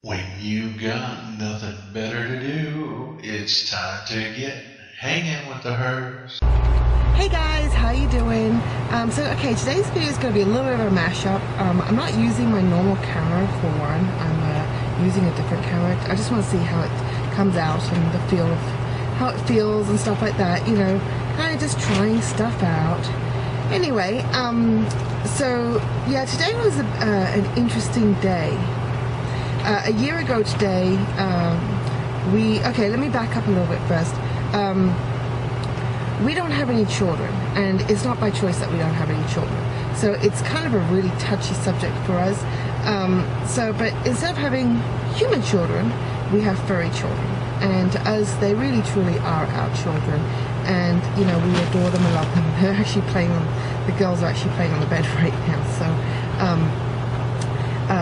When you got nothing better to do, it's time to get hanging with the hers. Hey guys, how you doing? Okay, today's video is going to be a little bit of a mashup. I'm not using my normal camera for one. I'm using a different camera. I just want to see how it comes out and the feel of how it feels and stuff like that. You know, kind of just trying stuff out. Anyway, yeah, today was an interesting day. A year ago today, okay, let me back up a little bit first. We don't have any children, and it's not by choice that we don't have any children. So it's kind of a really touchy subject for us. But instead of having human children, we have furry children. And to us, they really truly are our children. And, you know, we adore them and love them. They're actually the girls are actually playing on the bed right now. So,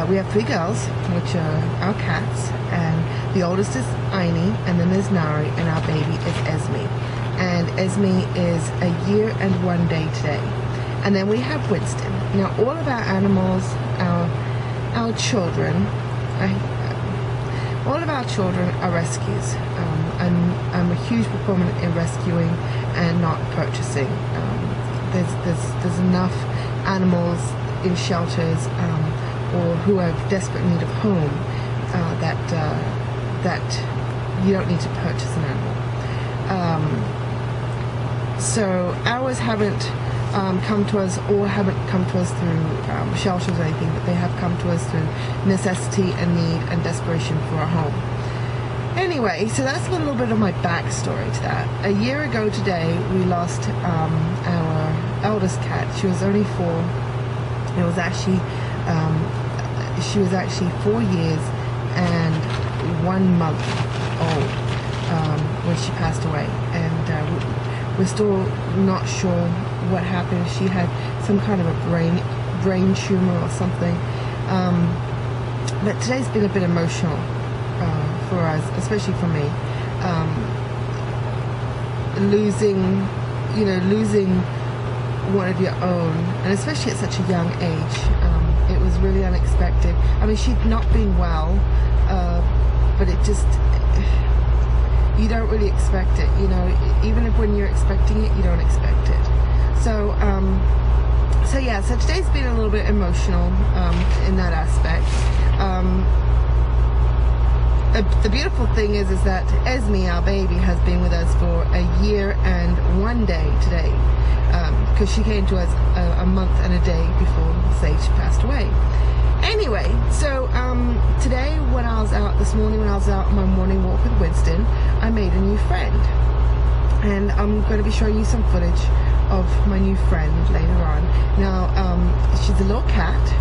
we have three girls, which are our cats. And the oldest is Aini, and then there's Nari, and our baby is Esme. And Esme is a year and 1 day today. And then we have Winston. Now all of our animals, our children, all of our children are rescues. I'm a huge proponent in rescuing and not purchasing. There's enough animals in shelters or who are desperate need of home that you don't need to purchase an animal. So ours haven't come to us, or haven't come to us through shelters or anything, but they have come to us through necessity and need and desperation for a home. Anyway, so that's a little bit of my backstory to that. A year ago today, we lost our eldest cat. She was only 4. It was actually, she was actually 4 years and 1 month old when she passed away. And we're still not sure what happened. She had some kind of a brain tumor or something. But today's been a bit emotional for us, especially for me. Losing one of your own, and especially at such a young age. It was really unexpected. I mean, she'd not been well, but it just, you don't really expect it, you know, even if when you're expecting it, you don't expect it. So today's been a little bit emotional in that aspect. The beautiful thing is that Esme, our baby, has been with us for a year and 1 day today, because she came to us a month and a day before, say, she passed away. Anyway, so today when I was out this morning, when I was out on my morning walk with Winston, I made a new friend. And I'm going to be showing you some footage of my new friend later on. Now, she's a little cat.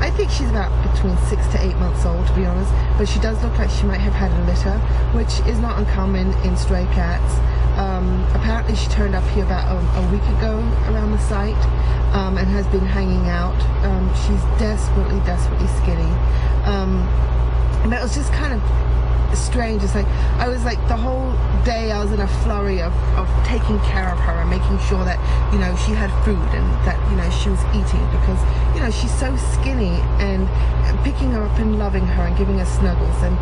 I think she's about between 6 to 8 months old, to be honest, but she does look like she might have had a litter, which is not uncommon in stray cats. Apparently she turned up here about a week ago around the site, and has been hanging out. She's desperately skinny. But it was just kind of strange. It's like I was like the whole day I was in a flurry of taking care of her and making sure that, you know, she had food and that, you know, she was eating, because, you know, she's so skinny, and picking her up and loving her and giving her snuggles, and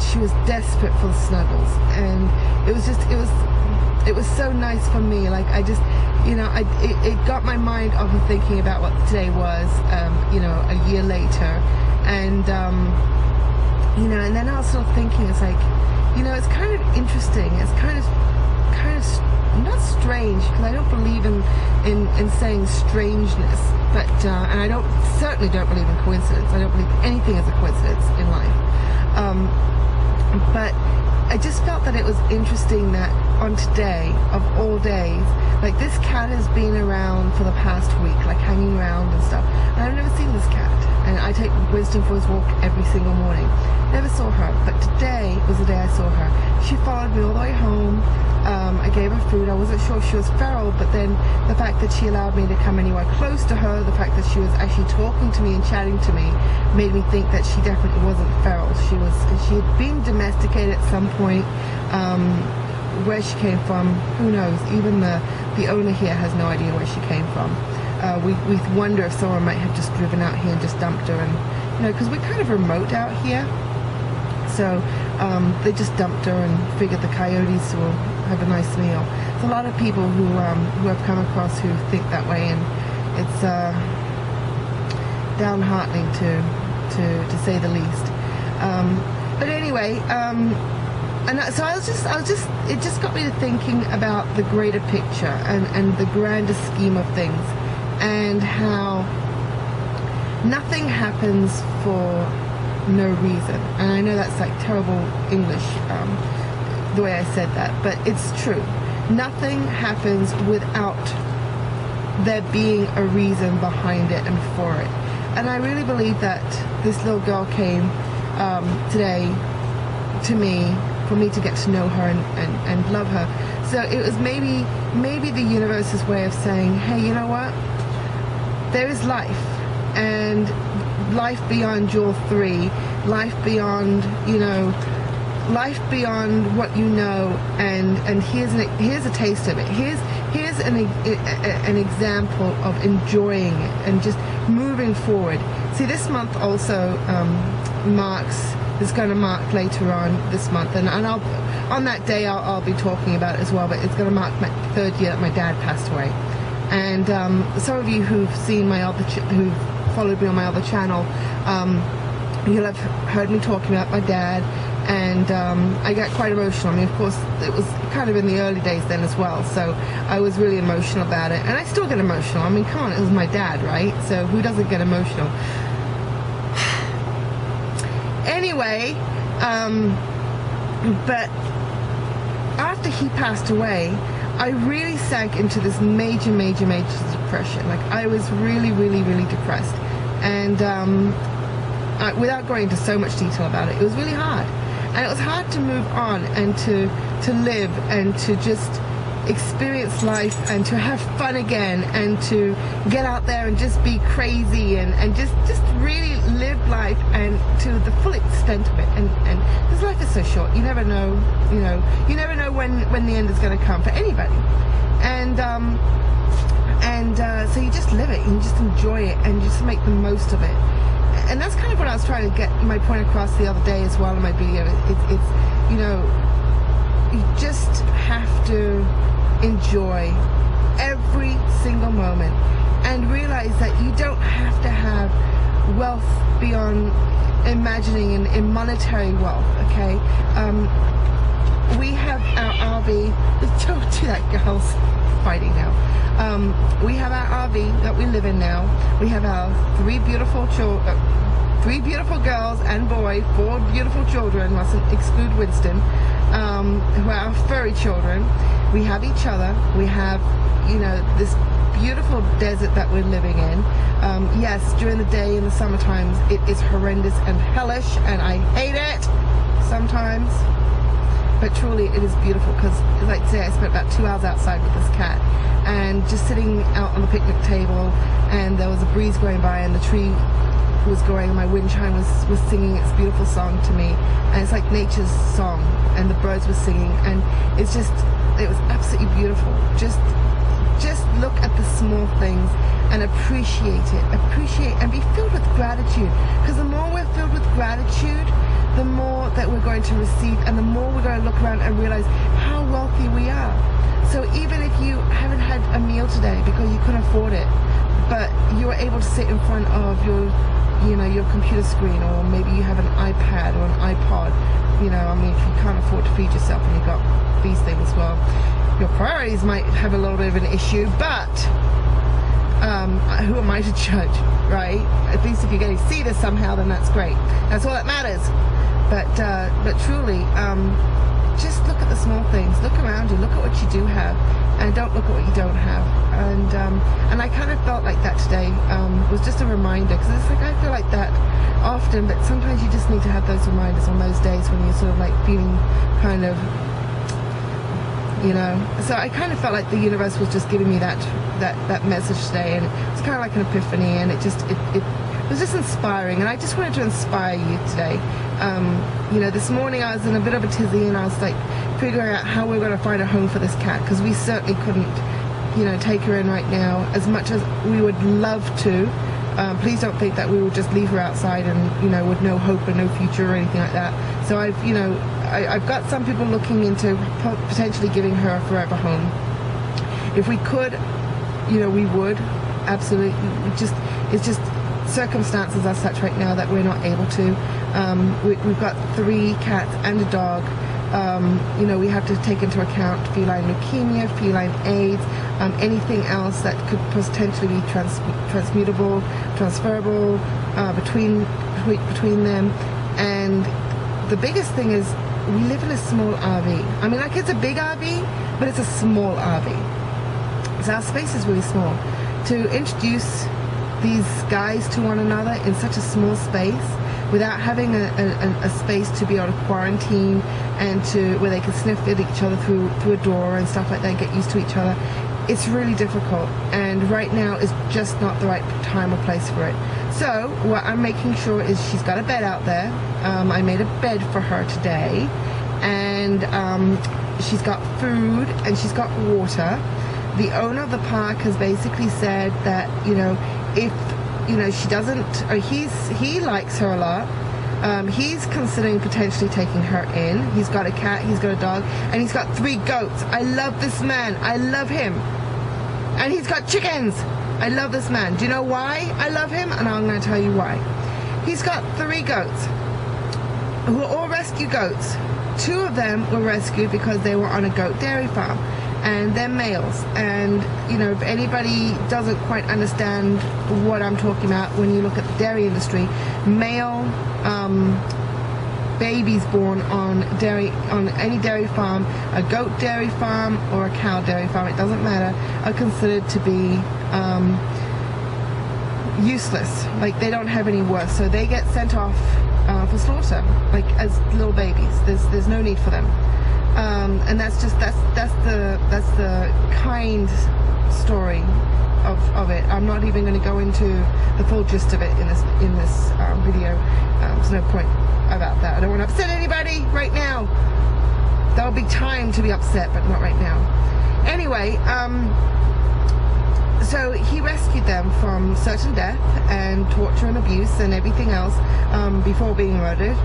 she was desperate for the snuggles, and it was so nice for me. Like, I just, you know, it got my mind off of thinking about what today was, you know, a year later. And you know, and then I was sort of thinking, it's like, you know, it's kind of interesting. It's kind of not strange, because I don't believe in saying strangeness, but and I certainly don't believe in coincidence. I don't believe anything is a coincidence in life. But I just felt that it was interesting that on today, of all days, like, this cat has been around for the past week, like hanging around and stuff, and I've never seen this cat. And I take Winston for his walk every single morning. Never saw her, but today was the day I saw her. She followed me all the way home. I gave her food. I wasn't sure if she was feral, but then the fact that she allowed me to come anywhere close to her, the fact that she was actually talking to me and chatting to me, made me think that she definitely wasn't feral. She had been domesticated at some point. Where she came from, who knows? Even the owner here has no idea where she came from. We wonder if someone might have just driven out here and just dumped her and you know, because we're kind of remote out here. So they just dumped her and figured the coyotes will have a nice meal. There's a lot of people who I've come across who think that way, and it's downheartening to say the least. But anyway, so it just got me to thinking about the greater picture and the grander scheme of things, and how nothing happens for no reason. And I know that's like terrible English, the way I said that, but it's true. Nothing happens without there being a reason behind it and for it. And I really believe that this little girl came today to me, for me to get to know her and love her. So it was maybe the universe's way of saying, hey, you know what? There is life, and life beyond your 3, life beyond, you know, life beyond what you know, and here's a taste of it. Here's an example of enjoying it and just moving forward. See, this month also is going to mark later on this month, and I'll on that day I'll be talking about it as well. But it's going to mark my 3rd year that my dad passed away, and some of you who've seen my other who've followed me on my other channel, you'll have heard me talking about my dad. And I got quite emotional. I mean, of course, it was kind of in the early days then as well, so I was really emotional about it. And I still get emotional. I mean, come on, it was my dad, right? So who doesn't get emotional? Anyway, but after he passed away, I really sank into this major depression. Like, I was really depressed. And without going into so much detail about it, it was really hard. And it was hard to move on and to live and to just experience life and to have fun again and to get out there and just be crazy and just really live life and to the full extent of it. And because life is so short, you never know, you know, you never know when the end is going to come for anybody. And so you just live it, and you just enjoy it, and you just make the most of it. And that's kind of what I was trying to get my point across the other day as well in my video. It's you know, you just have to enjoy every single moment and realize that you don't have to have wealth beyond imagining in monetary wealth, okay? We have our RV. Don't do that, girls. Fighting now. We have our RV that we live in now. We have our 3 beautiful girls and boy, 4 beautiful children, mustn't exclude Winston, who are our furry children. We have each other. We have, you know, this beautiful desert that we're living in. Yes, during the day in the summer times, it is horrendous and hellish, and I hate it sometimes. But truly, it is beautiful because, like today, I spent about 2 hours outside with this cat, and just sitting out on the picnic table, and there was a breeze going by, and the tree was going, and my wind chime was singing its beautiful song to me, and it's like nature's song, and the birds were singing, and it was absolutely beautiful. Just look at the small things and appreciate and be filled with gratitude, because the more we're filled with gratitude, the more that we're going to receive, and the more we're going to look around and realize how wealthy we are. So even if you haven't had a meal today because you couldn't afford it, but you were able to sit in front of your computer screen, or maybe you have an iPad or an iPod, you know, I mean, if you can't afford to feed yourself and you've got these things, well, your priorities might have a little bit of an issue, but who am I to judge, right? At least if you're going to see this somehow, then that's great. That's all that matters. But truly, just look at the small things. Look around you. Look at what you do have, and don't look at what you don't have. And I kind of felt like that today. Was just a reminder, because it's like I feel like that often, but sometimes you just need to have those reminders on those days when you're sort of like feeling kind of, you know. So I kind of felt like the universe was just giving me that message today, and it's kind of like an epiphany, and it was just inspiring, and I just wanted to inspire you today. You know, this morning I was in a bit of a tizzy, and I was like figuring out how we're going to find a home for this cat, because we certainly couldn't, you know, take her in right now, as much as we would love to. Please don't think that we will just leave her outside and, you know, with no hope and no future or anything like that. So I've got some people looking into potentially giving her a forever home. If we could, you know, we would absolutely. It's just circumstances are such right now that we're not able to. We've got 3 cats and a dog. You know, we have to take into account feline leukemia, feline AIDS, anything else that could potentially be transferable between them. And the biggest thing is we live in a small RV. I mean, like, it's a big RV, but it's a small RV. So our space is really small. To introduce these guys to one another in such a small space without having a space to be able to quarantine and to where they can sniff at each other through a door and stuff like that and get used to each other, it's really difficult. And right now is just not the right time or place for it. So what I'm making sure is she's got a bed out there. I made a bed for her today, and she's got food and she's got water. The owner of the park has basically said that, you know, if, you know, she doesn't, or he likes her a lot. He's considering potentially taking her in. He's got a cat, he's got a dog, and he's got 3 goats. I love this man. I love him. And he's got chickens. I love this man. Do you know why I love him? And I'm going to tell you why. He's got 3 goats who are all rescue goats. 2 of them were rescued because they were on a goat dairy farm. And they're males, and you know, if anybody doesn't quite understand what I'm talking about when you look at the dairy industry, male babies born on any dairy farm, a goat dairy farm or a cow dairy farm, it doesn't matter, are considered to be useless. Like, they don't have any worth, so they get sent off for slaughter, like as little babies. There's no need for them. And that's the kind story of it. I'm not even going to go into the full gist of it in this video. There's no point about that. I don't want to upset anybody right now. There'll be time to be upset, but not right now. Anyway, so he rescued them from certain death and torture and abuse and everything else before being murdered.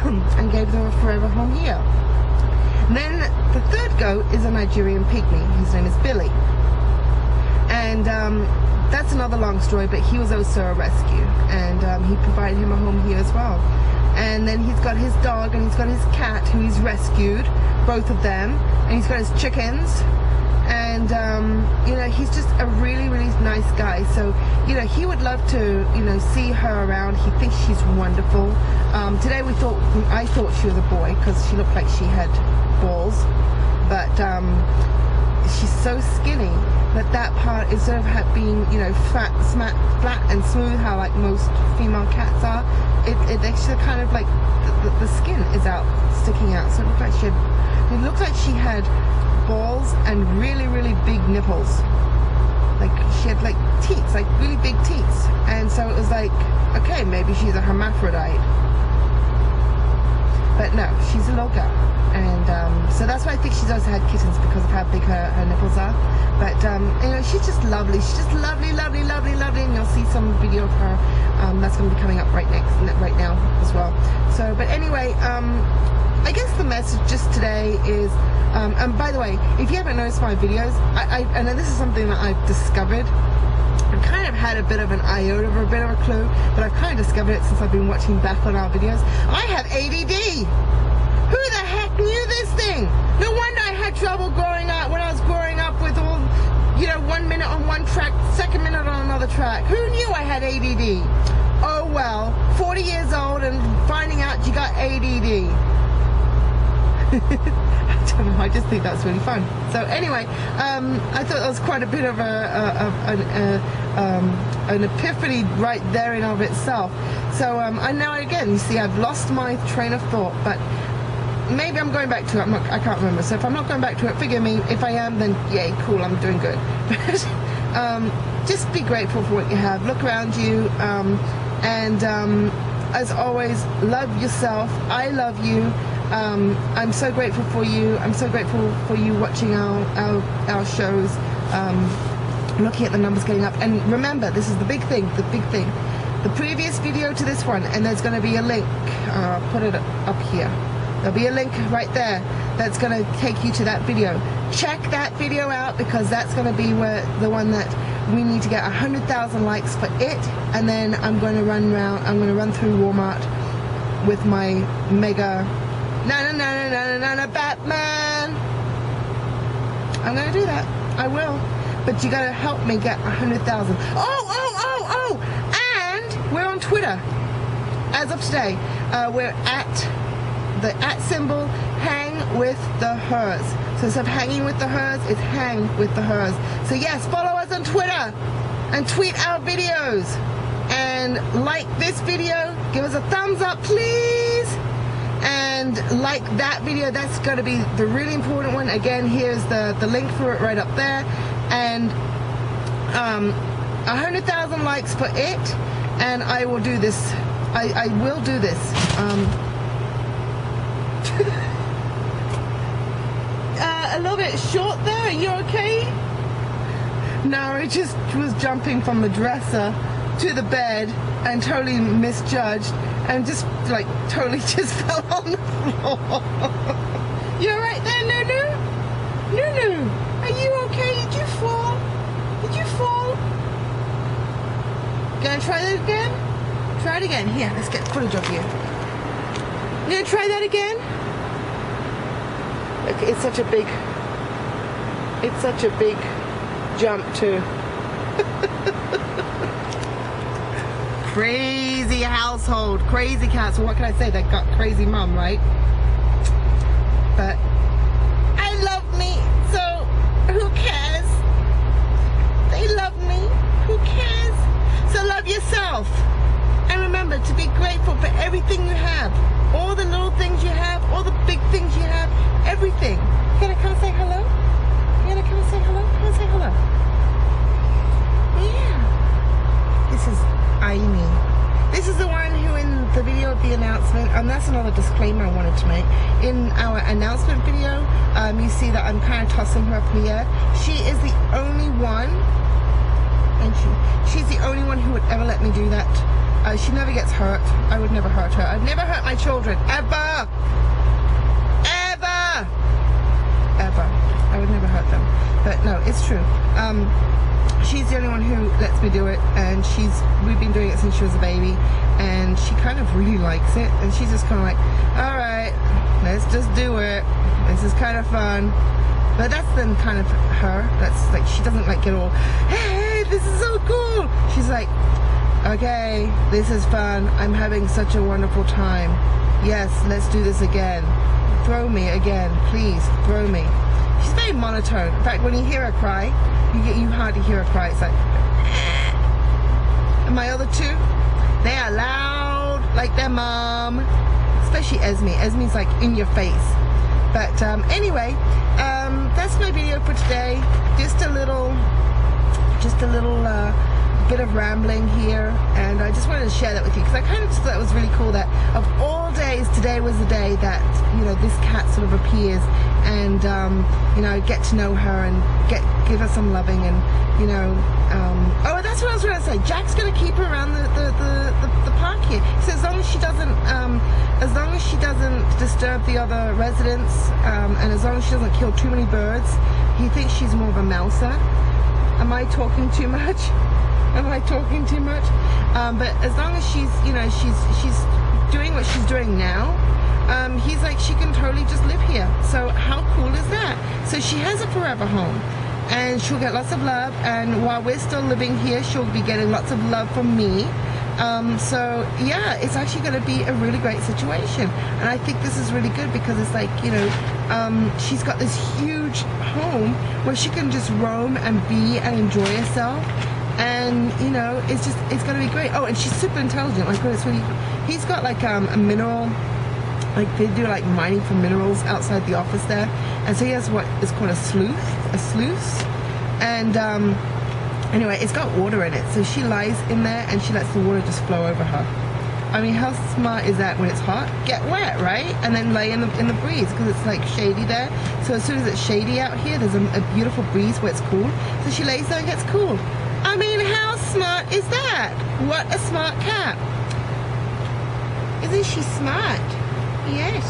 And gave them a forever home here. And then the 3rd goat is a Nigerian pygmy. His name is Billy. And that's another long story, but he was also a rescue. And he provided him a home here as well. And then he's got his dog and he's got his cat who he's rescued, both of them. And he's got his chickens. And, you know, he's just a really, really nice guy. So, you know, he would love to, you know, see her around. He thinks she's wonderful. Today I thought she was a boy because she looked like she had balls. But she's so skinny that part, instead of being, you know, flat and smooth, how like most female cats are, it actually kind of like the skin is sticking out. So it looked like she had balls and really, really big nipples. Like, she had like teats, like really big teats. And so it was like, okay, maybe she's a hermaphrodite. But no, she's a little girl. And so that's why I think she's also had kittens, because of how big her nipples are. But you know, she's just lovely. She's just lovely, lovely, lovely, lovely. And you'll see some video of her that's going to be coming up right now as well. So, but anyway, I guess the message just today is, and by the way, if you haven't noticed my videos, and this is something that I've discovered. I've kind of had a bit of an iota of a bit of a clue, but I've kind of discovered it since I've been watching back on our videos. I have ADD. Who the heck knew this thing? No wonder I had trouble growing up when I was growing up with all, you know, 1 minute on one track, second minute on another track. Who knew I had ADD? Oh well, 40 years old and finding out you got ADD. I don't know, I just think that's really fun. So anyway, I thought that was quite a bit of an epiphany right there in of itself. So I now again, you see, I've lost my train of thought, but maybe I'm going back to it. I can't remember. So if I'm not going back to it, forgive me. If I am, then yay, cool, I'm doing good. But just be grateful for what you have. Look around you, and as always, love yourself. I love you. I'm so grateful for you. I'm so grateful for you watching our shows. looking at the numbers going up. And remember, this is the big thing, the previous video to this one, and there's going to be a link. I'll put it up here. There'll be a link right there that's going to take you to that video. Check that video out, because that's going to be where the one that we need to get 100,000 likes for it. And then I'm going to run through Walmart with my mega na Batman. I'm going to do that. I will. But you got to help me get 100,000. Oh! And we're on Twitter as of today. We're at the @ hang with the hers. So instead of hanging with the hers, it's hang with the hers. So yes, follow us on Twitter and tweet our videos and like this video. Give us a thumbs up, please, and like that video. That's going to be the really important one. Again, here's the link for it right up there. And 100,000 likes for it, and I will do this. I will do this. A little bit short there. Are you okay? No, I just was jumping from the dresser to the bed and totally misjudged and just like totally just fell on the floor. You alright there, Nunu? Nunu, are you okay? Did you fall? Did you fall? Gonna try that again? Try it again. Here, let's get footage of you. You gonna try that again? Look, it's such a big jump too. Crazy household, crazy cats. So what can I say? They got crazy mom, right? But I love me, so who cares? They love me, who cares? So love yourself. And remember to be grateful for everything you have. All the little things you have, all the big things you have, everything. You gonna come say hello? You gonna come say hello? Come and say hello. Yeah. This is Amy. This is the one who in the video of the announcement, and that's another disclaimer I wanted to make. In our announcement video, you see that I'm kind of tossing her up in the air. She is the only one, and she's the only one who would ever let me do that. She never gets hurt. I would never hurt her. I've never hurt my children. Ever! Ever! Ever. I would never hurt them. But no, it's true. She's the only one who lets me do it, and we've been doing it since she was a baby, and she kind of really likes it, and she's just kind of like, alright, let's just do it. This is kind of fun. But that's then kind of her. That's like, she doesn't like get all, hey, this is so cool. She's like, okay, this is fun. I'm having such a wonderful time. Yes, let's do this again. Throw me again, please, throw me. She's very monotone. In fact, when you hear her cry, you hardly hear her cry. It's like, and my other two, they are loud like their mom. Especially Esme. Esme's like in your face. But anyway, that's my video for today. Just a little bit of rambling here, and I just wanted to share that with you because I kind of just thought it was really cool that of all days, today was the day that, you know, this cat sort of appears, and you know, get to know her and give her some loving, and you know, oh, that's what I was going to say. Jack's going to keep her around the park here. So as long as she doesn't disturb the other residents, and as long as she doesn't kill too many birds, he thinks she's more of a mouser. Am I talking too much? Am I talking too much? But as long as she's, you know, she's doing what she's doing now, he's like, she can totally just live here. So how cool is that? So she has a forever home, and she'll get lots of love, and while we're still living here, she'll be getting lots of love from me. So yeah, it's actually going to be a really great situation, and I think this is really good because it's like, you know, she's got this huge home where she can just roam and be and enjoy herself. And you know, it's gonna be great. Oh, and she's super intelligent. Like, it's really, he's got like a mineral, like they do like mining for minerals outside the office there, and so he has what is called a sluice, and anyway, it's got water in it, so she lies in there and she lets the water just flow over her. I mean, how smart is that when it's hot? Get wet, right? And then lay in the breeze because it's like shady there. So as soon as it's shady out here, there's a beautiful breeze where it's cool. So she lays there and gets cool. I mean, how smart is that? What a smart cat. Isn't she smart? Yes.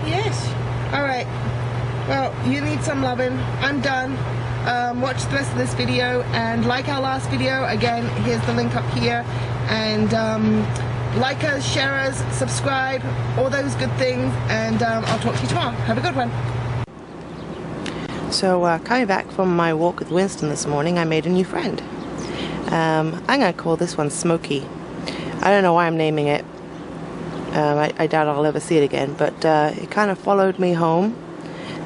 Yes. All right. Well, you need some loving. I'm done. Watch the rest of this video and like our last video. Again, here's the link up here. And like us, share us, subscribe, all those good things. And I'll talk to you tomorrow. Have a good one. So coming back from my walk with Winston this morning, I made a new friend. I'm going to call this one Smokey. I don't know why I'm naming it. I doubt I'll ever see it again, but it kind of followed me home,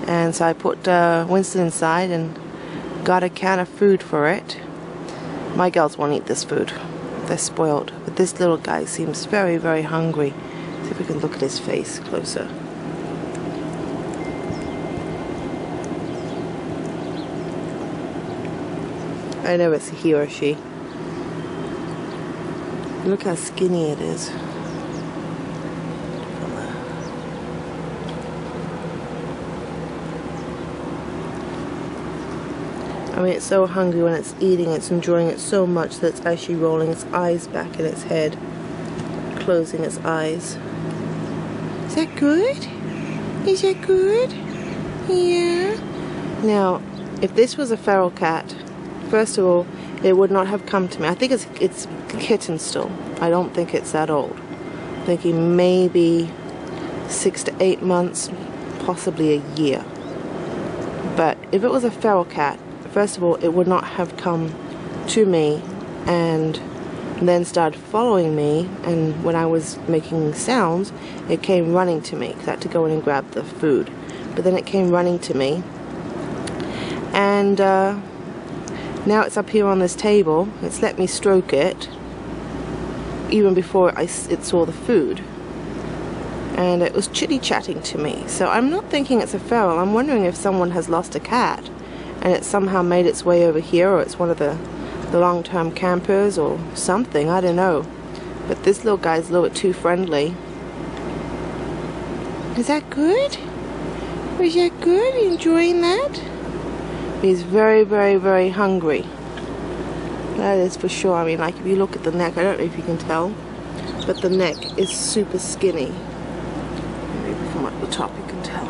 and so I put Winston inside and got a can of food for it. My girls won't eat this food. They're spoiled, but this little guy seems very, very hungry. See if we can look at his face closer. I know it's a he or she. Look how skinny it is. I mean, it's so hungry when it's eating, it's enjoying it so much that it's actually rolling its eyes back in its head, closing its eyes. Is that good? Is that good? Yeah. Now, if this was a feral cat, first of all, it would not have come to me. I think it's kitten still. I don't think it's that old. I'm thinking maybe 6 to 8 months, possibly a year. But if it was a feral cat, first of all, it would not have come to me and then started following me, and when I was making sounds, it came running to me because I had to go in and grab the food. But then it came running to me, and now it's up here on this table. It's let me stroke it even before it saw the food, and it was chitty-chatting to me. So I'm not thinking it's a feral. I'm wondering if someone has lost a cat and it somehow made its way over here, or it's one of the long-term campers or something, I don't know. But this little guy's a little bit too friendly. Is that good? Is that good? Are you enjoying that? He's very, very, very hungry. That is for sure. I mean, like if you look at the neck, I don't know if you can tell, but the neck is super skinny. Maybe from up the top you can tell.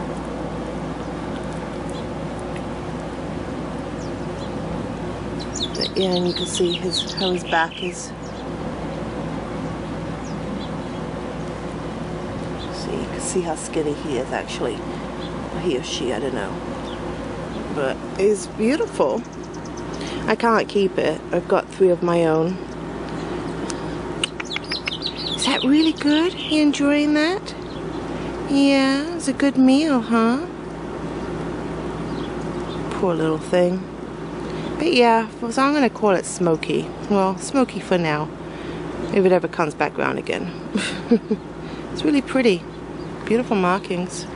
But yeah, and you can see how his back is. So you can see how skinny he is actually. Or he or she, I don't know. But it's beautiful. I can't keep it. I've got 3 of my own. Is that really good? You enjoying that? Yeah, it's a good meal, huh? Poor little thing. But yeah, so I'm going to call it Smokey. Well, Smokey for now. If it ever comes back round again. It's really pretty. Beautiful markings.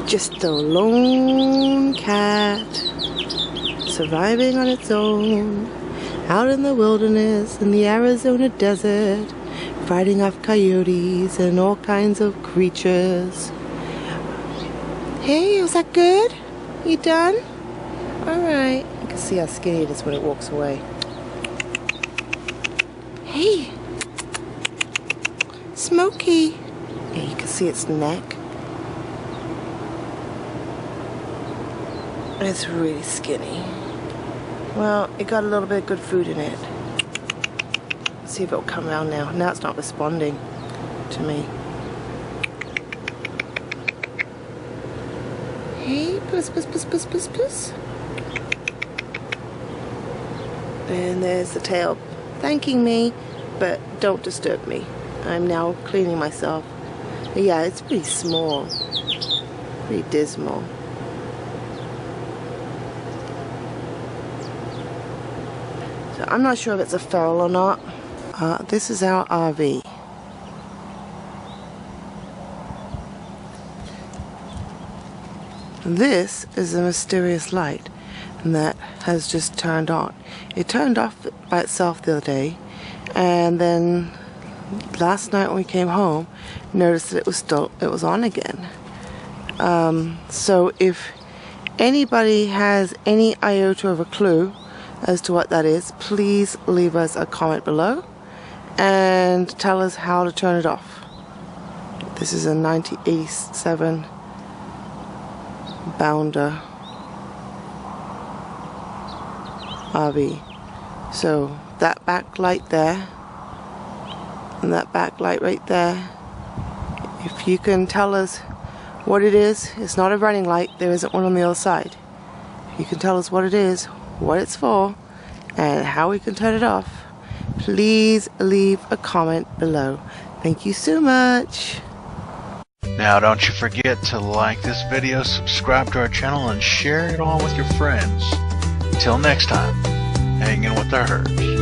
Just a lone cat, surviving on its own, out in the wilderness, in the Arizona desert, fighting off coyotes and all kinds of creatures. Hey, was that good? You done? Alright. You can see how skinny it is when it walks away. Hey! Smokey! Yeah, you can see its neck. It's really skinny. Well, it got a little bit of good food in it. Let's see if it'll come around now. Now it's not responding to me. Hey, puss, puss, puss, puss, puss, puss. And there's the tail thanking me, but don't disturb me. I'm now cleaning myself. But yeah, it's pretty small. Pretty dismal. So I'm not sure if it's a feral or not. This is our RV. This is a mysterious light. and that has just turned on. It turned off by itself the other day, and then last night when we came home, noticed that it was on again. So if anybody has any iota of a clue as to what that is, please leave us a comment below and tell us how to turn it off. This is a 1987 Bounder RV. So that backlight there and that backlight right there, if you can tell us what it is, it's not a running light, there isn't one on the other side. If you can tell us what it is, what it's for, and how we can turn it off, please leave a comment below. Thank you so much. Now don't you forget to like this video, subscribe to our channel, and share it all with your friends. Till next time, hanging with the herd.